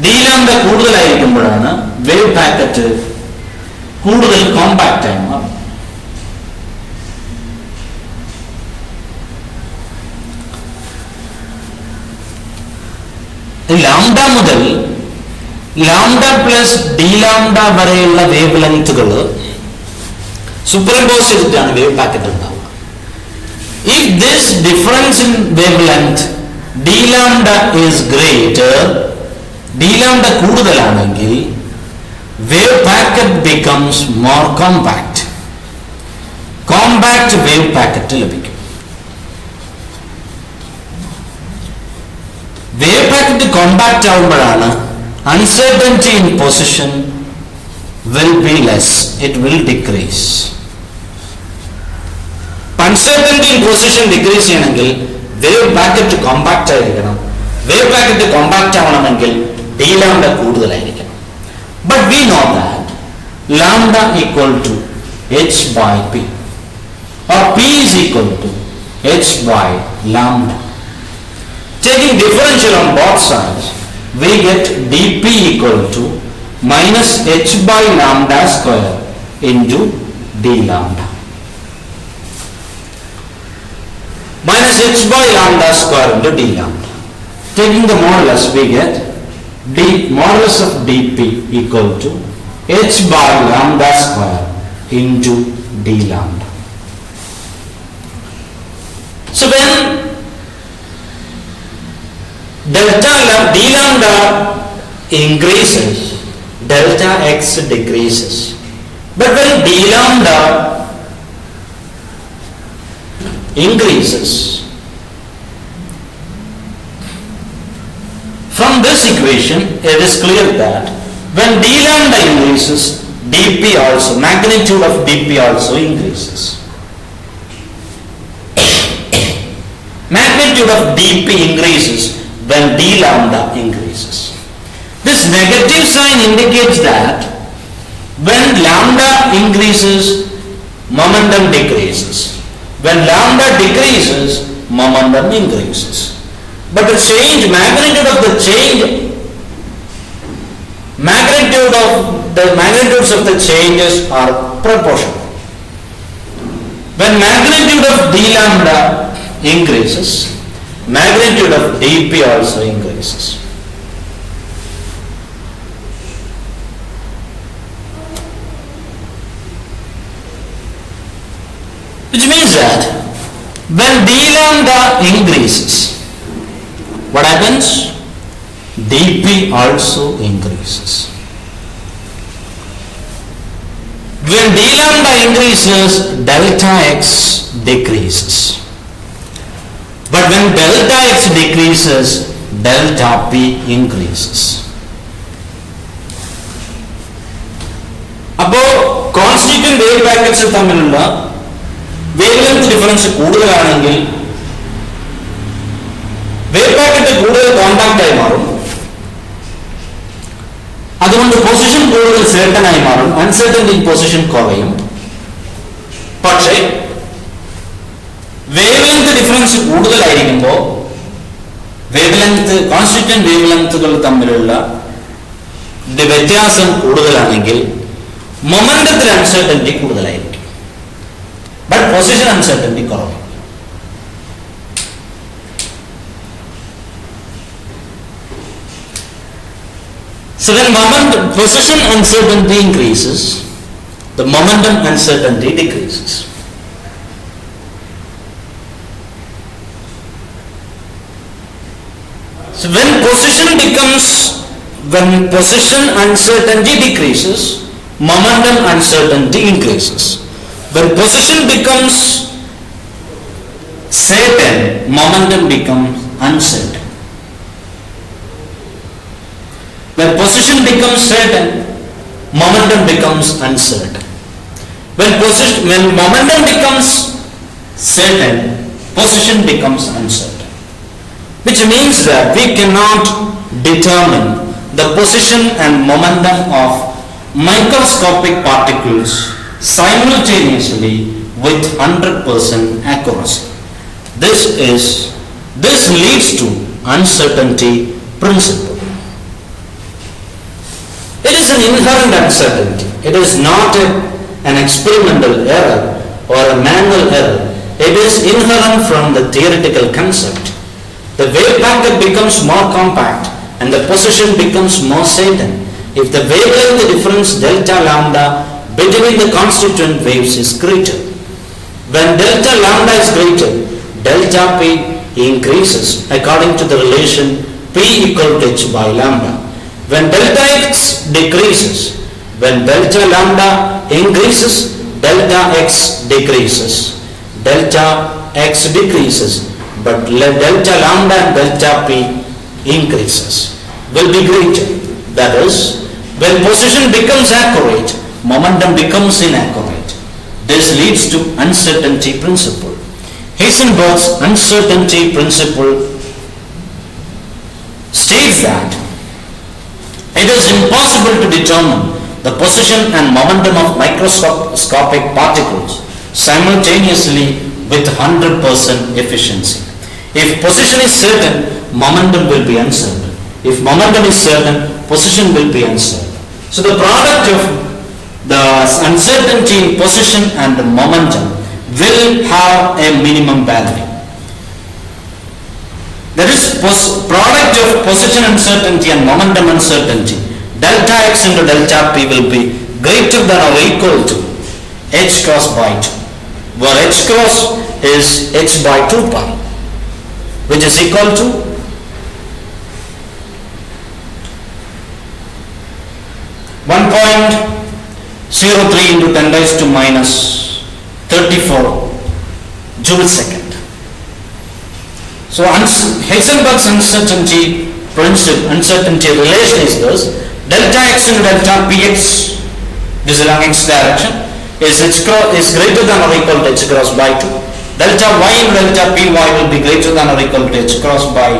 D lambda കൂടുതലായിരിക്കുമ്പോഴാണ് വേവ് പാക്കറ്റ് കൂടുതൽ കോമ്പാക്റ്റ് ആയി മാറും. ലാംഡ മുതൽ ലാംഡ പ്ലസ് ഡി ലാംഡ വരെയുള്ള വേവ് ലെങ്ത്തുകൾ സൂപ്പർഇമ്പോസ് ചെയ്തിട്ടാണ് വേവ് പാക്കറ്റ് ഉണ്ടാവുക. If this difference in wavelength d lambda is greater, d lambda കൂടുതലാണെങ്കിൽ wave packet becomes more compact. Compact wave packet ലഭിക്കും. വേവ് പാക്കറ്റ് കോമ്പാക്റ്റ് ആവുമ്പോഴാണ് uncertainty in position will be less, it will decrease. Uncertainty in position decrease ചെയ്യണമെങ്കിൽ wave packet compact ആയിരിക്കണം. Wave packet compact ആവണമെങ്കിൽ d lambda കൂടുതലായിരിക്കണം. But we know that lambda equal to h by p or p is equal to h by lambda. Taking differential on both sides, we get dp equal to minus h by lambda square into d lambda. Minus h by lambda square into d lambda. Taking the modulus, we get d modulus of dp equal to h by lambda square into d lambda. So when delta d lambda increases, delta x decreases. But when d lambda increases, from this equation it is clear that when d lambda increases, dp also, magnitude of dp also increases. Magnitude of dp increases when d lambda increases. This negative sign indicates that when lambda increases, momentum decreases. When lambda decreases, momentum increases. But the change, magnitude of the change, magnitudes of the changes are proportional. When magnitude of d lambda increases, magnitude of dp also increases. Which means that when d lambda increases, what happens? dp also increases. When d lambda increases, delta x decreases. But when delta x decreases, delta p increases. അപ്പോൾ constituent wave packets തമ്മിലുള്ള wavelength difference കൂടുതലാണെങ്കിൽ wave packet കൂടുതൽ compact ആയി മാറും. അതുകൊണ്ട് position കൂടുതൽ certain ആയി മാറും. അൺസർട്ടനിറ്റി പൊസിഷൻ കുറയും. പക്ഷേ വേവ് ലെങ്ത് ഡിഫറൻസ് കൂടുതലായിരിക്കുമ്പോൾ വേവ് ലെങ്ത് കോൺസ്റ്റിറ്റ്യൂന്റ് വേവ് ലെങ്തുകൾ തമ്മിലുള്ള വ്യത്യാസം കൂടുതലാണെങ്കിൽ മൊമെന്റത്തിൽ അൺസർട്ടനിറ്റി കൂടുതലായിരിക്കും. ബട്ട് പൊസിഷൻ അൺസർട്ടനിറ്റി കുറവാണ്. So when position uncertainty increases, the momentum uncertainty decreases. So when position uncertainty decreases, momentum uncertainty increases. When position becomes certain, momentum becomes uncertain. When position becomes certain, momentum becomes uncertain. When momentum becomes certain, position becomes uncertain. Which means that we cannot determine the position and momentum of microscopic particles simultaneously with 100% accuracy. This leads to uncertainty principle. It is an inherent uncertainty. It is not an experimental error or a manual error. It is inherent from the theoretical concept. The wave packet becomes more compact and the position becomes more certain if the wavelength difference delta lambda between the constituent waves is greater. When delta lambda is greater, delta p increases according to the relation p equal to h by lambda. When delta x decreases, when delta lambda increases, delta x decreases. Delta x decreases, but delta lambda and delta p increases, will be greater. That is, when position becomes accurate, momentum becomes inaccurate. This leads to uncertainty principle. Heisenberg's uncertainty principle states that it is impossible to determine the position and momentum of microscopic particles simultaneously with 100% efficiency. If position is certain, momentum will be uncertain. If momentum is certain, position will be uncertain. So the product of the uncertainty in position and the momentum will have a minimum value. That is, product of position uncertainty and momentum uncertainty, delta x into delta p will be greater than or equal to h cross by 2, where h cross is h by 2 pi, which is equal to (1.03 into 10 raised to minus 34 joule second). So Heisenberg's uncertainty principle, uncertainty relation is this: delta x into delta px, this is along x direction, is greater than or equal to h cross by 2. Delta y into delta py will be greater than or equal to h cross by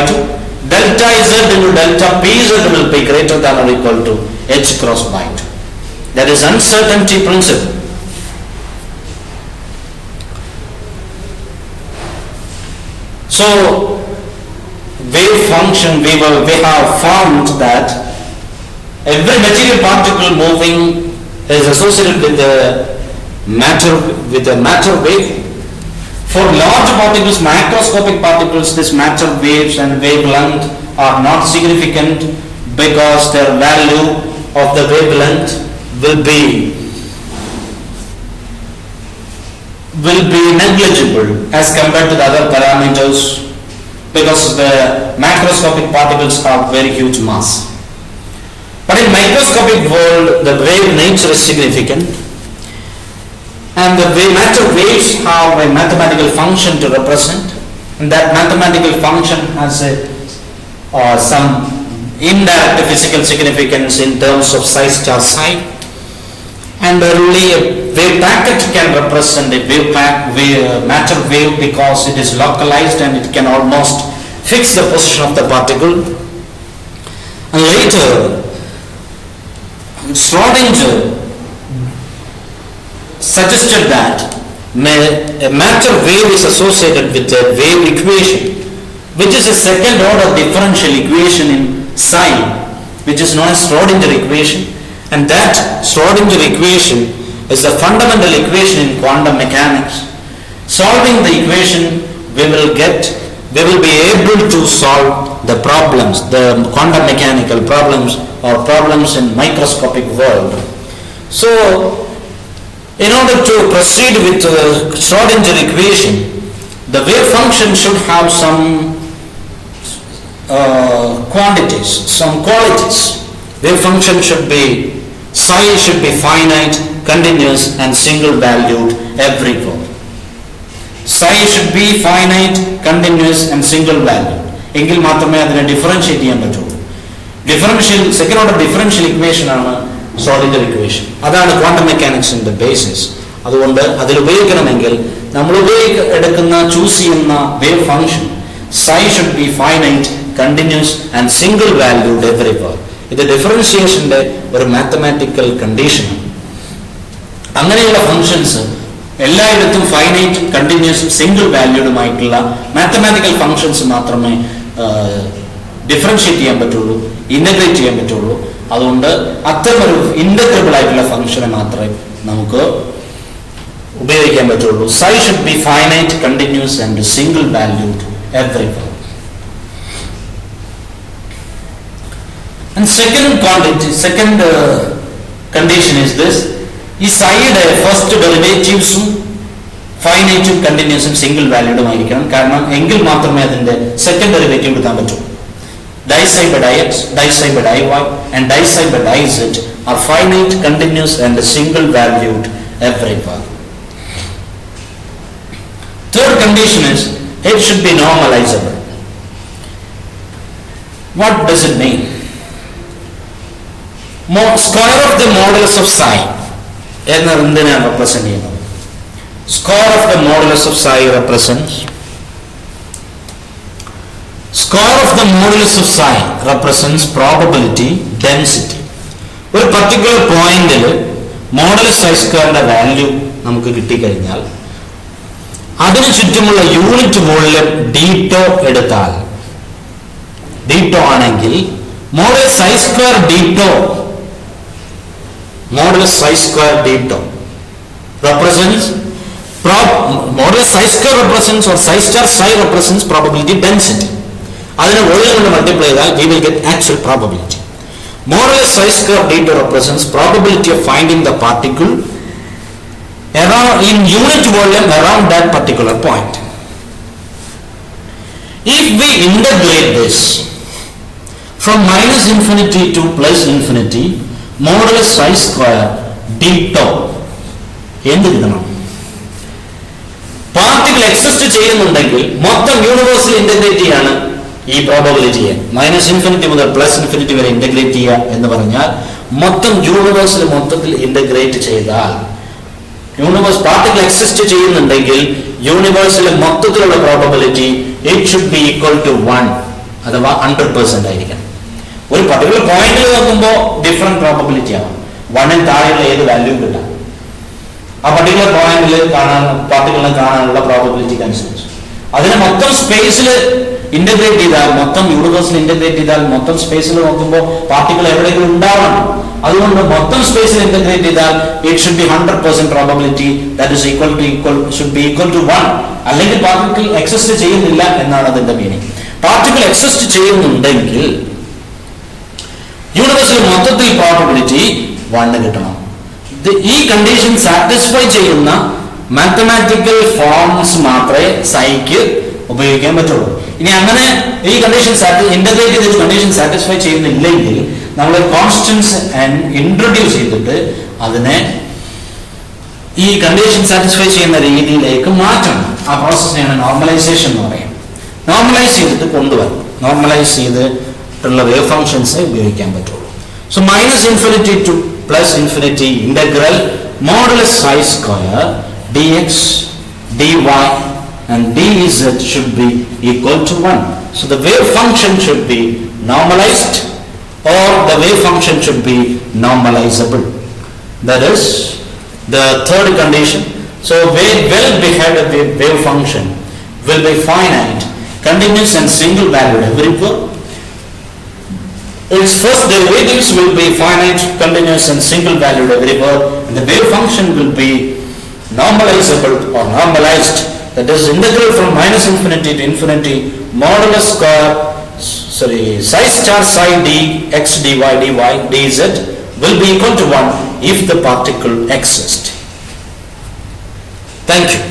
2. Delta z into delta pz will be greater than or equal to h cross by 2. That is uncertainty principle. So, wave function, we have found that every material particle moving is associated with a matter wave. For large particles, macroscopic particles, this matter waves and wavelength are not significant because their value of the wavelength will be negligible as compared to the other parameters, because the macroscopic particles have very huge mass. But in microscopic world, the wave nature is significant, and the matter waves have a mathematical function to represent, and that mathematical function has some indirect physical significance in terms of size star psi. And only a wave packet can represent a matter wave because it is localized and it can almost fix the position of the particle. And later, Schrödinger suggested that a matter wave is associated with a wave equation, which is a second order differential equation in psi, which is known as Schrödinger equation. And that Schrödinger equation is the fundamental equation in quantum mechanics. Solving the equation, we will be able to solve the problems, the quantum mechanical problems or problems in microscopic world. So, in order to proceed with Schrödinger equation, the wave function should have some quantities, some qualities. Wave function should be, psi should be finite, continuous and single valued everywhere. Psi should be finite, continuous and single valued. എങ്കിൽ മാത്രമേ അതിനെ differentiate ചെയ്യാൻ പറ്റുള്ളൂ. Second order differential equation ആണ് ശ്രോഡിംഗർ equation. അതാണ് quantum മെക്കാനിക്സിന്റെ basis. അതുകൊണ്ട് അതിൽ ഉപയോഗിക്കണമെങ്കിൽ നമ്മൾ എടുക്കുന്ന ചൂസ് ചെയ്യുന്ന wave function psi should be finite, continuous and single valued everywhere. ഇത് ഡിഫറൻഷിയേഷന്റെ ഒരു മാത്തമാറ്റിക്കൽ കണ്ടീഷനാണ്. അങ്ങനെയുള്ള ഫംഗ്ഷൻസ് എല്ലായിടത്തും ഫൈനൈറ്റ്, കണ്ടിന്യൂസ്, സിംഗിൾ വാല്യൂഡുമായിട്ടുള്ള മാത്തമാറ്റിക്കൽ ഫംഗ്ഷൻസ് മാത്രമേ ഡിഫറൻഷിയേറ്റ് ചെയ്യാൻ പറ്റുള്ളൂ, ഇന്റഗ്രേറ്റ് ചെയ്യാൻ പറ്റുള്ളൂ. അതുകൊണ്ട് അത്തരമൊരു ഇന്റഗ്രബിൾ ആയിട്ടുള്ള ഫംഗ്ഷനെ മാത്രമേ നമുക്ക് ഉപയോഗിക്കാൻ പറ്റുള്ളൂ. psi should be finite, continuous and single valued everywhere. And second condition is this: ഈ സൈയുടെ ഫസ്റ്റ് ഡെറിവേറ്റീവ്സും ഫൈനൈറ്റും കണ്ടിന്യൂസും സിംഗിൾ വാല്യൂഡും ആയിരിക്കണം. കാരണം എങ്കിൽ മാത്രമേ അതിന്റെ സെക്കൻഡ് ഡെറിവേറ്റീവ് എടുക്കാൻ പറ്റൂ. Dipsi by dx, dipsi by dy and dipsi by dz are finite, continuous and single valued everywhere. Third condition is it should be normalizable. What does it mean? Square of the modulus of psi എന്തിനാണ് represent ചെയ്യുന്നത്? Square of the modulus of psi represents probability density. ഒരു particular പോയിന്റിൽ modulus സൈ സ്ക്വയറിന്റെ value നമുക്ക് കിട്ടിക്കഴിഞ്ഞാൽ അതിനു ചുറ്റുമുള്ള unit volume ഡീറ്റോ എടുത്താൽ, ഡീറ്റോ ആണെങ്കിൽ modulus psi square d tau represents modulus psi square represents or psi star psi represents probability density. അതിനെ വോളിയം കൊണ്ട് മൾട്ടിപ്ലൈ ചെയ്താൽ we will get actual probability. Modulus psi square deta represents probability of finding the particle around in unit volume around that particular point. If we integrate this from minus infinity to plus infinity, modulus psi square deta എന്ത് കിട്ടണം? Particle exist ചെയ്യുന്നുണ്ടെങ്കിൽ മൊത്തം യൂണിവേഴ്സിൽ integrate ചെയ്യാണ് ഈ പ്രോബബിലിറ്റിയെ. Minus infinity മുതൽ plus infinity വരെ integrate ചെയ്യുക എന്ന് പറഞ്ഞാൽ മൊത്തം യൂണിവേഴ്സിൽ മൊത്തത്തിൽ ഇന്റഗ്രേറ്റ് ചെയ്താൽ, യൂണിവേഴ്സ് പാർട്ടിക്കിൾ എക്സിസ്റ്റ് ചെയ്യുന്നുണ്ടെങ്കിൽ യൂണിവേഴ്സിലെ മൊത്തത്തിലുള്ള probability it should be equal to 1 അഥവാ 100% ആയിരിക്കണം. ഒരു പർട്ടിക്കുലർ പോയിന്റിൽ നോക്കുമ്പോൾ ഡിഫറെന്റ് പ്രോബബിലിറ്റി ആവും. 1ന് താഴെയുള്ള ഏത് വാല്യൂ കിട്ടാം ആ പർട്ടിക്കുലർ പോയിന്റിൽ പാർട്ടിക്കിളിനെ കാണാനുള്ള പ്രോബബിലിറ്റിക്ക് അനുസരിച്ച്. അതിനെ മൊത്തം സ്പേസിൽ ഇന്റഗ്രേറ്റ് ചെയ്താൽ, മൊത്തം യൂണിവേഴ്സിൽ ഇന്റഗ്രേറ്റ് ചെയ്താൽ, മൊത്തം സ്പേസിൽ നോക്കുമ്പോൾ പാർട്ടിക്കിൾ എവിടെയെങ്കിലും ഉണ്ടാവണം. അതുകൊണ്ട് മൊത്തം സ്പേസിൽ ഇന്റഗ്രേറ്റ് ചെയ്താൽ it should be 100% probability that is should be equal to 1. അല്ലെങ്കിൽ പാർട്ടിക്കിൾ എക്സിസ്റ്റ് ചെയ്യുന്നില്ല എന്നാണ് അതിന്റെ മീനിങ്. പാർട്ടിക്കിൾ എക്സിസ്റ്റ് ചെയ്യുന്നുണ്ടെങ്കിൽ യൂണിവേഴ്സിൽ മൊത്തത്തിൽ പ്രോബബിലിറ്റി 1 കിട്ടണം. ഈ കണ്ടീഷൻ സാറ്റിസ്ഫൈ ചെയ്യുന്ന മാത്തമാറ്റിക്കൽ ഫോംസ് മാത്രമേ സൈക്ക് ഉപയോഗിക്കാൻ പറ്റുള്ളൂ. ഇനി അങ്ങനെ ഈ കണ്ടീഷൻ ഇന്റഗ്രേറ്റ് ചെയ്ത കണ്ടീഷൻ സാറ്റിസ്ഫൈ ചെയ്യുന്നില്ലെങ്കിൽ നമ്മൾ കോൺസ്റ്റൻസ് ഇൻട്രൊഡ്യൂസ് ചെയ്തിട്ട് അതിനെ ഈ കണ്ടീഷൻ സാറ്റിസ്ഫൈ ചെയ്യുന്ന രീതിയിലേക്ക് മാറ്റണം. ആ പ്രോസസ്സിനെയാണ് നോർമലൈസേഷൻ എന്ന് പറയുന്നത്. നോർമലൈസ് ചെയ്തിട്ട് കൊണ്ടുവരണം. നോർമലൈസ് ചെയ്തിട്ടുള്ള വേവ് ഫംഗ്ഷൻസ് ഉപയോഗിക്കാൻ പറ്റുള്ളൂ. So minus infinity to plus infinity integral modulus psi square dx dy and dz should be equal to 1. So the wave function should be normalized or the wave function should be normalizable. That is the third condition. So well-behaved wave function will be finite, continuous and single valued everywhere. Its first derivatives will be finite, continuous and single valued everywhere, and the wave function will be normalizable or normalized, that is integral from minus infinity to infinity modulus psi star psi d x dy dy dz will be equal to 1 if the particle exists. Thank you.